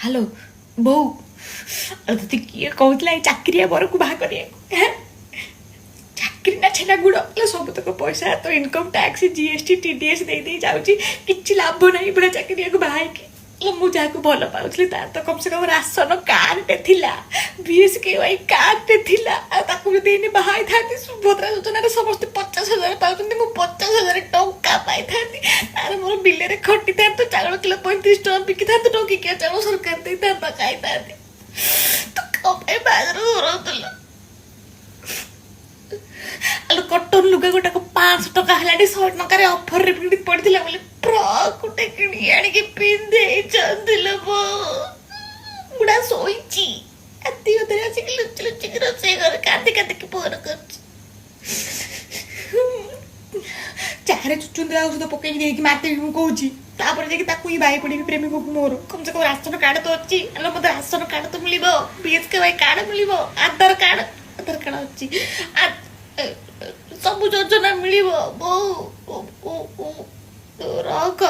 Hello बो तोते किए कहूला चाकरिया बर को बाहा करिया चाकरी ना छेना गुड़ सब तक पैसा तो इनकम टैक्स जीएसटी टीडीएस दे दे जाऊँगी किसी लाभ ना पूरा चाकरिया को बाहा मुझे भल पाऊली तार तो कम से कम राशन कार्डे थिला बीएसकेवाई कार्डे थिला जब बाहा था सुभद्रा योजन समस्त 50,000 पाँच 50,000 टंका पाई तार मोर बिल खटी था तो चाउल किलो 35 टका बिकी था टंकिकिया चाउल सरकार दे था खाई था तो कम बाजार कटन लुगा गोटा को 500 टका है 100 टकर अफर रे पड़ता बोले फ्रक गोटे किणी आनिक पिंधे बुढ़ा शोची हाथी अधे आसिक लुचि लुचिक रोसे घर कांदी कांदी फोन कर चाहे चुचुंदिया औषध पकई मारते कौची तापर बाई पड़ी प्रेमी को मोर कम से कम राशन कार्ड तो अच्छी मत राशन कार्ड तो मिल बीएसकेवाई कार्ड मिल आधार कार्ड अच्छी सब योजना मिल बो रख।